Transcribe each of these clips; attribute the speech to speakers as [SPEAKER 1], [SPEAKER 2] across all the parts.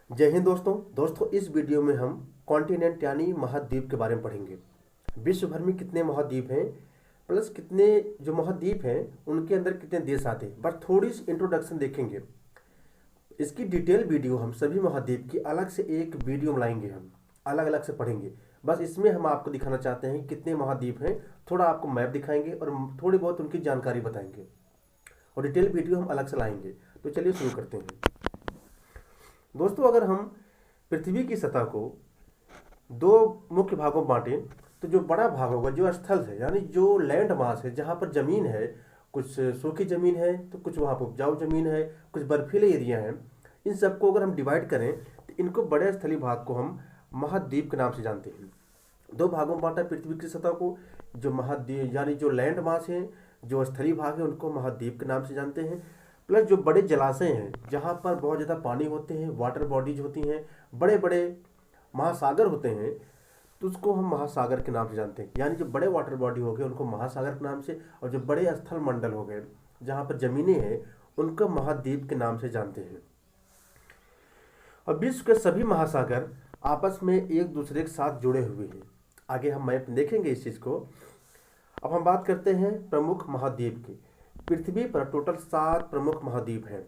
[SPEAKER 1] जय हिंद दोस्तों इस वीडियो में हम कॉन्टिनेंट यानी महाद्वीप के बारे में पढ़ेंगे। विश्व भर में कितने महाद्वीप हैं, प्लस कितने जो महाद्वीप हैं उनके अंदर कितने देश आते हैं। बस थोड़ी सी इंट्रोडक्शन देखेंगे। इसकी डिटेल वीडियो हम सभी महाद्वीप की अलग से एक वीडियो में लाएंगे, हम अलग अलग से पढ़ेंगे। बस इसमें हम आपको दिखाना चाहते हैं कितने महाद्वीप हैं, थोड़ा आपको मैप दिखाएंगे और थोड़ी बहुत उनकी जानकारी बताएंगे और डिटेल वीडियो हम अलग से लाएंगे। तो चलिए शुरू करते हैं। दोस्तों, अगर हम पृथ्वी की सतह को दो मुख्य भागों में बांटें तो जो बड़ा भाग होगा, जो स्थल है यानी जो लैंड मास है, जहाँ पर ज़मीन है, कुछ सूखी ज़मीन है तो कुछ वहाँ पर उपजाऊ ज़मीन है, कुछ बर्फीले एरिया हैं, इन सबको अगर हम डिवाइड करें तो इनको बड़े स्थलीय भाग को हम महाद्वीप के नाम से जानते हैं। दो भागों में बांटा पृथ्वी की सतह को, जो महाद्वीप यानी जो लैंड मास है, जो स्थलीय भाग है, उनको महाद्वीप के नाम से जानते हैं। प्लस जो बड़े जलाशय हैं जहाँ पर बहुत ज़्यादा पानी होते हैं, वाटर बॉडीज होती हैं, बड़े बड़े महासागर होते हैं, तो उसको हम महासागर के नाम से जानते हैं। यानी जो बड़े वाटर बॉडी हो गए उनको महासागर के नाम से, और जो बड़े स्थल मंडल हो गए जहाँ पर ज़मीनें हैं उनको महाद्वीप के नाम से जानते हैं। और विश्व के सभी महासागर आपस में एक दूसरे के साथ जुड़े हुए हैं। आगे हम मैप देखेंगे इस चीज़ को। अब हम बात करते हैं प्रमुख महाद्वीप की। पृथ्वी पर टोटल 7 प्रमुख महाद्वीप हैं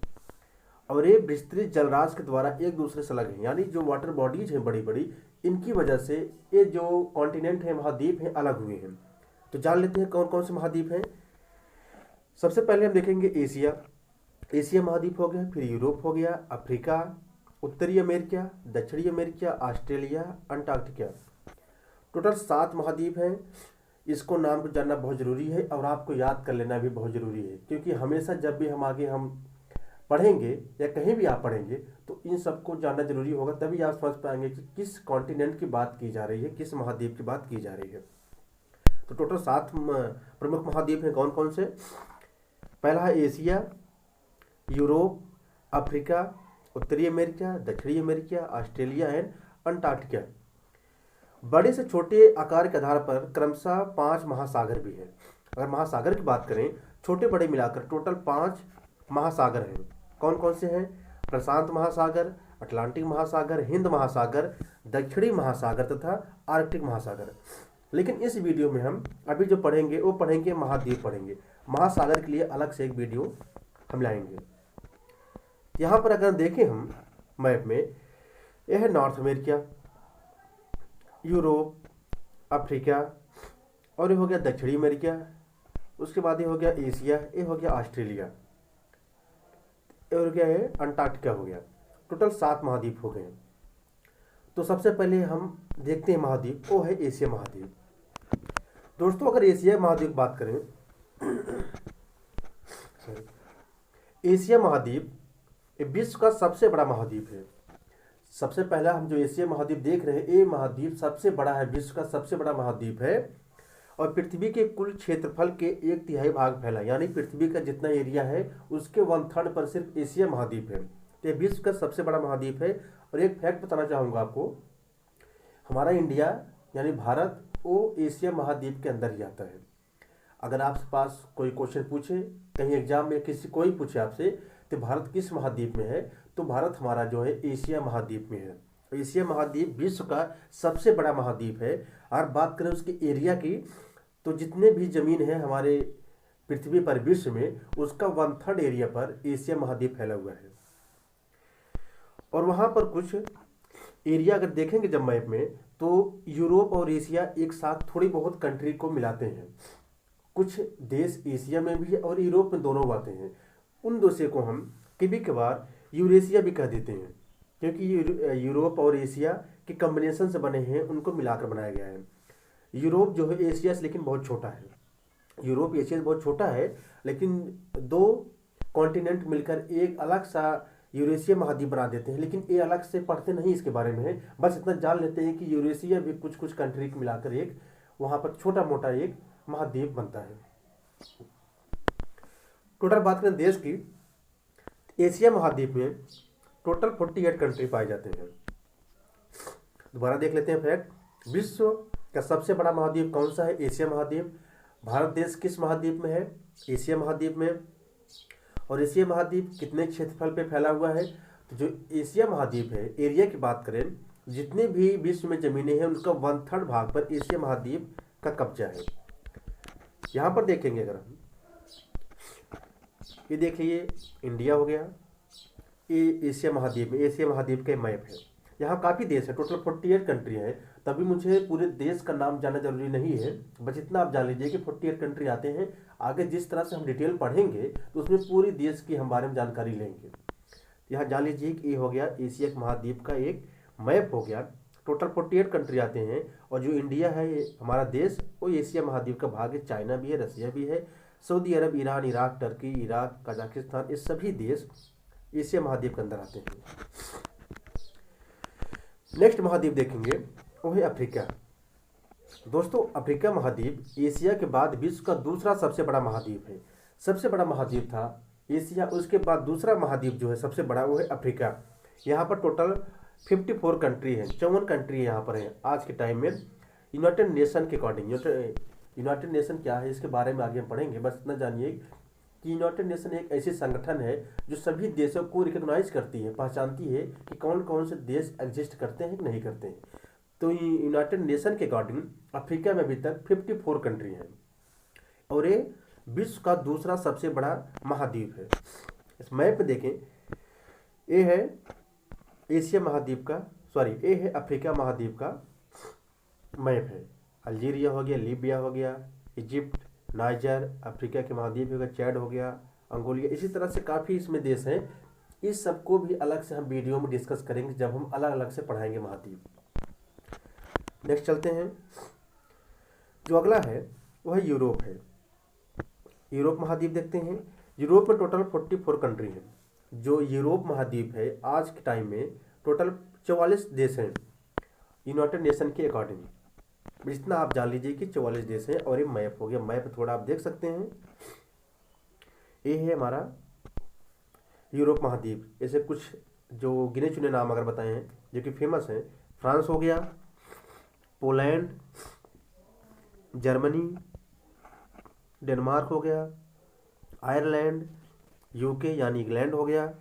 [SPEAKER 1] और ये विस्तृत जलराशि के द्वारा एक दूसरे से अलग हैं। यानी जो वाटर बॉडीज हैं बड़ी बड़ी, इनकी वजह से ये जो कॉन्टिनेंट है, महाद्वीप हैं, अलग हुए हैं। तो जान लेते हैं कौन कौन से महाद्वीप हैं। सबसे पहले हम देखेंगे एशिया। एशिया महाद्वीप हो गया, फिर यूरोप हो गया, अफ्रीका, उत्तरी अमेरिका, दक्षिणी अमेरिका, ऑस्ट्रेलिया, अंटार्कटिका। टोटल 7 महाद्वीप हैं। इसको नाम को जानना बहुत ज़रूरी है और आपको याद कर लेना भी बहुत ज़रूरी है, क्योंकि हमेशा जब भी हम आगे पढ़ेंगे या कहीं भी आप पढ़ेंगे तो इन सबको जानना जरूरी होगा, तभी आप समझ पाएंगे कि किस कॉन्टिनेंट की बात की जा रही है, किस महाद्वीप की बात की जा रही है। तो टोटल 7 प्रमुख महाद्वीप हैं। कौन कौन से? पहला है एशिया, यूरोप, अफ्रीका, उत्तरी अमेरिका, दक्षिणी अमेरिका, ऑस्ट्रेलिया एंड अंटार्कटिका। बड़े से छोटे आकार के आधार पर क्रमशः 5 महासागर भी हैं। अगर महासागर की बात करें, छोटे बड़े मिलाकर टोटल 5 महासागर हैं। कौन कौन से हैं? प्रशांत महासागर, अटलांटिक महासागर, हिंद महासागर, दक्षिणी महासागर तथा आर्कटिक महासागर। लेकिन इस वीडियो में हम अभी जो पढ़ेंगे वो पढ़ेंगे महाद्वीप पढ़ेंगे। महासागर के लिए अलग से एक वीडियो हम लाएंगे। यहाँ पर अगर देखें हम मैप में, यह है नॉर्थ अमेरिका, यूरोप, अफ्रीका, और ये हो गया दक्षिणी अमेरिका। उसके बाद ये हो गया एशिया, ये हो गया ऑस्ट्रेलिया, और क्या है अंटार्कटिका हो गया। टोटल 7 महाद्वीप हो गए। तो सबसे पहले हम देखते हैं महाद्वीप, वो है एशिया महाद्वीप। दोस्तों, अगर एशिया महाद्वीप की बात करें एशिया महाद्वीप ये विश्व का सबसे बड़ा महाद्वीप है। सबसे पहला हम जो एशिया महाद्वीप देख रहे हैं, ये महाद्वीप सबसे बड़ा है, विश्व का सबसे बड़ा महाद्वीप है और पृथ्वी के कुल क्षेत्रफल के 1/3 भाग फैला। यानी पृथ्वी का जितना एरिया है उसके 1/3 पर सिर्फ एशिया महाद्वीप है। तो ये विश्व का सबसे बड़ा महाद्वीप है। और एक फैक्ट बताना चाहूँगा आपको, हमारा इंडिया यानी भारत वो एशिया महाद्वीप के अंदर ही आता है। अगर आपके पास कोई क्वेश्चन पूछे कहीं एग्जाम में, कोई पूछे आपसे तो भारत किस महाद्वीप में है, तो भारत हमारा जो है एशिया महाद्वीप में है। एशिया महाद्वीप विश्व का सबसे बड़ा महाद्वीप है। और बात करें उसके एरिया की, तो जितने भी ज़मीन है हमारे पृथ्वी पर विश्व में, उसका 1/3 एरिया पर एशिया महाद्वीप फैला हुआ है। और वहाँ पर कुछ एरिया अगर देखेंगे जब मैप में, तो यूरोप और एशिया एक साथ थोड़ी बहुत कंट्री को मिलाते हैं। कुछ देश एशिया में भी और यूरोप में दोनों आते हैं। उन देशों को हम कभी कभार यूरेशिया भी कह देते हैं, क्योंकि यूरोप और एशिया के कम्बिनेशन से बने हैं, उनको मिलाकर बनाया गया है। यूरोप जो है एशिया से लेकिन बहुत छोटा है। यूरोप एशिया से बहुत छोटा है, लेकिन 2 कॉन्टिनेंट मिलकर एक अलग सा यूरेशिया महाद्वीप बना देते हैं। लेकिन ये अलग से पढ़ते नहीं इसके बारे में है, बस इतना जान लेते हैं कि यूरेशिया भी कुछ कुछ कंट्री को मिलाकर एक वहाँ पर छोटा मोटा एक महाद्वीप बनता है। टोटल बात करें देश की, एशिया महाद्वीप में टोटल 48 कंट्री पाए जाते हैं। दोबारा देख लेते हैं फैक्ट। विश्व का सबसे बड़ा महाद्वीप कौन सा है? एशिया महाद्वीप। भारत देश किस महाद्वीप में है? एशिया महाद्वीप में। और एशिया महाद्वीप कितने क्षेत्रफल पे फैला हुआ है? तो जो एशिया महाद्वीप है, एरिया की बात करें, जितने भी विश्व में ज़मीनें हैं उनका 1/3 भाग पर एशिया महाद्वीप का कब्जा है। यहाँ पर देखेंगे अगर हम, ये देख लीजिए इंडिया हो गया, ये एशिया महाद्वीप में, एशिया महाद्वीप का मैप है। यहाँ काफ़ी देश है, टोटल 48 कंट्री है। तभी मुझे पूरे देश का नाम जानना जरूरी नहीं है, बस इतना आप जान लीजिए कि 48 कंट्री आते हैं। आगे जिस तरह से हम डिटेल पढ़ेंगे तो उसमें पूरी देश की हम बारे में जानकारी लेंगे। यहाँ जान लीजिए कि ये हो गया एशिया महाद्वीप का एक मैप हो गया। टोटल 48 कंट्री आते हैं, और जो इंडिया है ये हमारा देश, वो एशिया महाद्वीप का भाग है। चाइना भी है, रसिया भी है, Saudi Arab, Iran, Iraq, Turkey, Iraq, Kazakhstan, ये सभी देश एशिया महाद्वीप के अंदर आते हैं। नेक्स्ट महाद्वीप देखेंगे, वो है अफ्रीका। दोस्तों अफ्रीका महाद्वीप एशिया के बाद विश्व का दूसरा सबसे बड़ा महाद्वीप है। सबसे बड़ा महाद्वीप था एशिया, उसके बाद दूसरा महाद्वीप जो है सबसे बड़ा वो है अफ्रीका। यहाँ पर टोटल 54 कंट्री हैं, 54 कंट्री यहाँ पर हैं आज के टाइम में। यूनाइटेड नेशन के अकॉर्डिंग, यूनाइटेड नेशन क्या है इसके बारे में आगे हम पढ़ेंगे। बस इतना जानिए कि यूनाइटेड नेशन एक ऐसी संगठन है जो सभी देशों को रिकॉग्नाइज करती है, पहचानती है कि कौन कौन से देश एग्जिस्ट करते हैं कि नहीं करते हैं। तो यूनाइटेड नेशन के अकॉर्डिंग अफ्रीका में अभी तक 54 कंट्री हैं, और ये विश्व का दूसरा सबसे बड़ा महाद्वीप है। इस मैप पे देखें, ये है एशिया महाद्वीप का, सॉरी ये है अफ्रीका महाद्वीप का मैप है। अल्जीरिया हो गया, लीबिया हो गया, इजिप्ट, नाइजर, अफ्रीका के महाद्वीप हो गया, चैड हो गया, अंगोलिया, इसी तरह से काफ़ी इसमें देश हैं। इस सबको भी अलग से हम वीडियो में डिस्कस करेंगे जब हम अलग अलग से पढ़ाएंगे महाद्वीप। नेक्स्ट चलते हैं, जो अगला है वो है यूरोप है। यूरोप महाद्वीप देखते हैं। यूरोप में टोटल 44 कंट्री हैं। जो यूरोप महाद्वीप है आज के टाइम में टोटल 44 देश हैं यूनाइटेड नेशन के अकॉर्डिंग। जितना आप जान लीजिए कि 44 देश हैं। और ये मैप हो गया, मैप थोड़ा आप देख सकते हैं। ये है हमारा यूरोप महाद्वीप। ऐसे कुछ जो गिने चुने नाम अगर बताए हैं जो कि फेमस हैं, फ्रांस हो गया, पोलैंड, जर्मनी, डेनमार्क हो गया, आयरलैंड, यूके यानी इंग्लैंड हो गया,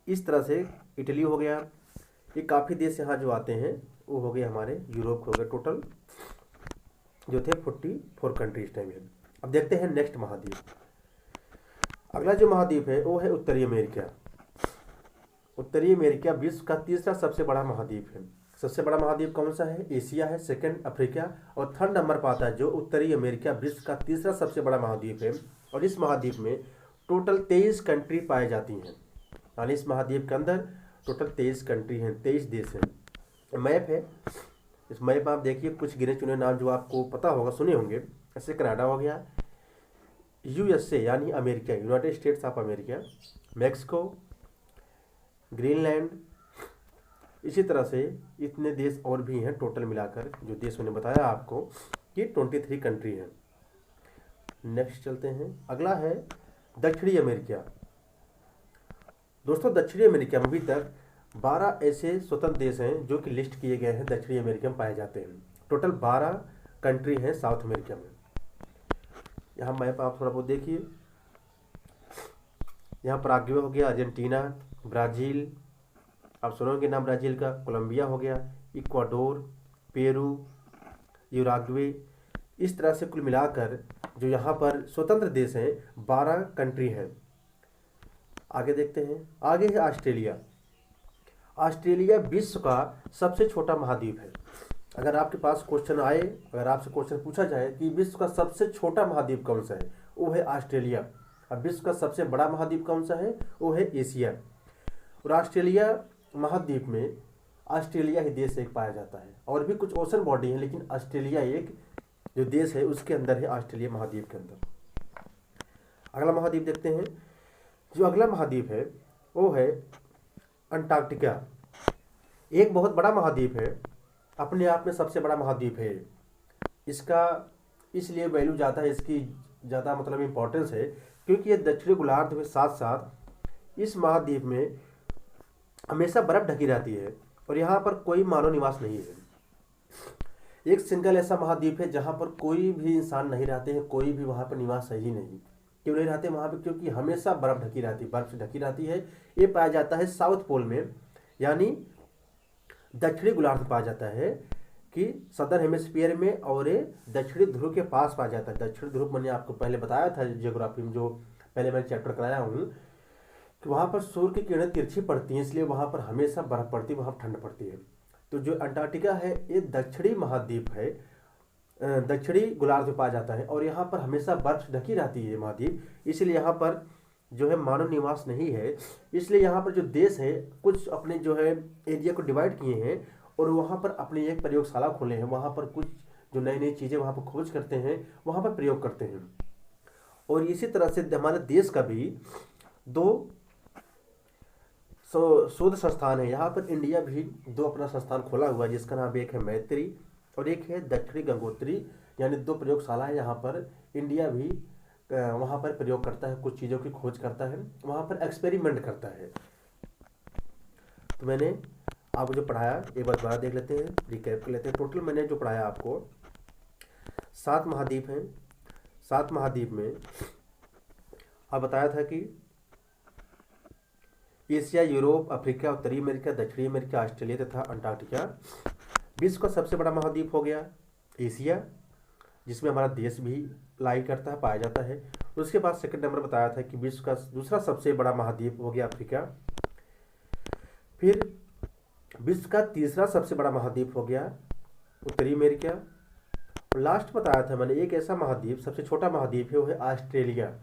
[SPEAKER 1] इस तरह से इटली हो गया। ये काफ़ी देश यहाँ जो आते हैं वो हो गए हमारे यूरोप हो गए। टोटल जो थे 44 कंट्री इस टाइम है। अब देखते हैं नेक्स्ट महाद्वीप। अगला जो महाद्वीप है वो है उत्तरी अमेरिका। उत्तरी अमेरिका विश्व का तीसरा सबसे बड़ा महाद्वीप है। सबसे बड़ा महाद्वीप कौन सा है? एशिया है, सेकंड अफ्रीका, और थर्ड नंबर पर आता है जो उत्तरी अमेरिका विश्व का तीसरा सबसे बड़ा महाद्वीप है। और इस महाद्वीप में टोटल 23 कंट्री पाई जाती हैं। यानी इस महाद्वीप के अंदर टोटल 23 कंट्री हैं, 23 देश हैं। मैप है, इस मैप में आप देखिए कुछ गिने चुने नाम जो आपको पता होगा, सुने होंगे। जैसे कनाडा हो गया, यूएसए यानी America, United states of America, Mexico, Greenland, इसी तरह से इतने देश और भी हैं। टोटल मिलाकर जो देश मैंने बताया आपको कि 23 कंट्री हैं। नेक्स्ट चलते हैं, अगला है दक्षिणी अमेरिका। दोस्तों दक्षिणी अमेरिका में अभी तक 12 ऐसे स्वतंत्र देश हैं जो कि लिस्ट किए गए हैं, दक्षिणी अमेरिका में पाए जाते हैं। टोटल 12 कंट्री हैं साउथ अमेरिका में। यहाँ मैप आप थोड़ा बहुत देखिए, यहाँ पराग्वे हो गया, अर्जेंटीना, ब्राज़ील, आप सुनोगे नाम ब्राज़ील का, कोलंबिया हो गया, इक्वाडोर, पेरू, यूराग्वे, इस तरह से कुल मिलाकर जो यहाँ पर स्वतंत्र देश हैं 12 कंट्री हैं। आगे देखते हैं, आगे है ऑस्ट्रेलिया। ऑस्ट्रेलिया विश्व का सबसे छोटा महाद्वीप है। अगर आपके पास क्वेश्चन आए, अगर आपसे क्वेश्चन पूछा जाए कि विश्व का सबसे छोटा महाद्वीप कौन सा है, वो है ऑस्ट्रेलिया। अब विश्व का सबसे बड़ा महाद्वीप कौन सा है, वो है एशिया। और ऑस्ट्रेलिया महाद्वीप में ऑस्ट्रेलिया ही देश एक पाया जाता है। और भी कुछ ओशन बॉडी है, लेकिन ऑस्ट्रेलिया एक जो देश है उसके अंदर है, ऑस्ट्रेलिया महाद्वीप के अंदर। अगला महाद्वीप देखते हैं। जो अगला महाद्वीप है वो है अंटार्कटिका। एक बहुत बड़ा महाद्वीप है, अपने आप में सबसे बड़ा महाद्वीप है। इसका इसलिए वैल्यू ज़्यादा है, इसकी ज़्यादा मतलब इम्पोर्टेंस है क्योंकि ये दक्षिणी गोलार्ध के साथ साथ इस महाद्वीप में हमेशा बर्फ़ ढकी रहती है और यहाँ पर कोई मानव निवास नहीं है। एक सिंगल ऐसा महाद्वीप है जहाँ पर कोई भी इंसान नहीं रहते हैं, कोई भी वहाँ पर निवास है ही नहीं। क्यों नहीं रहते वहाँ पे? क्योंकि हमेशा बर्फ ढकी रहती, बर्फ से ढकी रहती है। ये पाया जाता है साउथ पोल में, यानी दक्षिणी गोलार्ध पाया जाता है कि सदर्न हेमिस्फीयर में, और ये दक्षिणी ध्रुव के पास पाया जाता है। दक्षिणी ध्रुव मैंने आपको पहले बताया था ज्योग्राफी में, जो पहले मैंने चैप्टर कराया हूँ, कि वहाँ पर सूर्य की किरणें तिरछी पड़ती हैं, इसलिए वहाँ पर हमेशा बर्फ पड़ती है, वहाँ ठंड पड़ती है। तो जो अंटार्कटिका है ये दक्षिणी महाद्वीप है, दक्षिणी गोलार्ध में पाया जाता है, और यहाँ पर हमेशा बर्फ से ढकी रहती है महाद्वीप, इसलिए यहाँ पर जो है मानव निवास नहीं है। इसलिए यहाँ पर जो देश है कुछ अपने जो है एरिया को डिवाइड किए हैं, और वहाँ पर अपनी एक प्रयोगशाला खोले हैं, वहाँ पर कुछ जो नई नई चीज़ें वहाँ पर खोज करते हैं, वहाँ पर प्रयोग करते हैं। और इसी तरह से हमारे देश का भी दो शोध संस्थान है। यहाँ पर इंडिया भी दो अपना संस्थान खोला हुआ है, जिसका नाम एक है मैत्री और एक है दक्षिणी गंगोत्री, यानी दो प्रयोगशाला है। यहाँ पर इंडिया भी वहाँ पर प्रयोग करता है, कुछ चीज़ों की खोज करता है, वहाँ पर एक्सपेरिमेंट करता है। तो मैंने आपको जो पढ़ाया एक बार दोबारा देख लेते हैं, रिकैप कर लेते हैं। टोटल मैंने जो पढ़ाया आपको 7 महाद्वीप हैं। 7 महाद्वीप में आप बताया था कि एशिया, यूरोप, अफ्रीका, उत्तरी अमेरिका, दक्षिणी अमेरिका, ऑस्ट्रेलिया तथा अंटार्कटिका। विश्व का सबसे बड़ा महाद्वीप हो गया एशिया, जिसमें हमारा देश भी लाई करता है, पाया जाता है। उसके बाद सेकंड नंबर बताया था कि विश्व का दूसरा सबसे बड़ा महाद्वीप हो गया अफ्रीका। फिर विश्व का तीसरा सबसे बड़ा महाद्वीप हो गया उत्तरी अमेरिका। और लास्ट बताया था मैंने एक ऐसा महाद्वीप, सबसे छोटा महाद्वीप है, वो है ऑस्ट्रेलिया।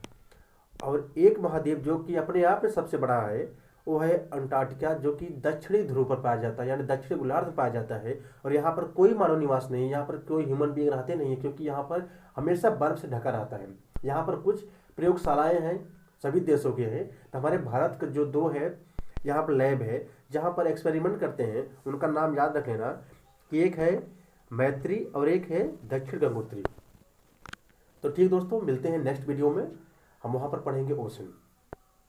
[SPEAKER 1] और एक महाद्वीप जो कि अपने आप में सबसे बड़ा है वो है अंटार्कटिका, जो कि दक्षिणी ध्रुव पर पाया जाता है, यानी दक्षिणी गोलार्ध में पाया जाता है। और यहाँ पर कोई मानव निवास नहीं है, यहाँ पर कोई ह्यूमन बीइंग रहते नहीं है, क्योंकि यहाँ पर हमेशा बर्फ से ढका रहता है। यहाँ पर कुछ प्रयोगशालाएँ हैं, सभी देशों के हैं। तो हमारे भारत का जो 2 है यहाँ पर लैब है जहाँ पर एक्सपेरिमेंट करते हैं, उनका नाम याद रख लेना कि एक है मैत्री और एक है दक्षिण गंगोत्री। तो ठीक दोस्तों, मिलते हैं नेक्स्ट वीडियो में, हम वहाँ पर पढ़ेंगे ओशन।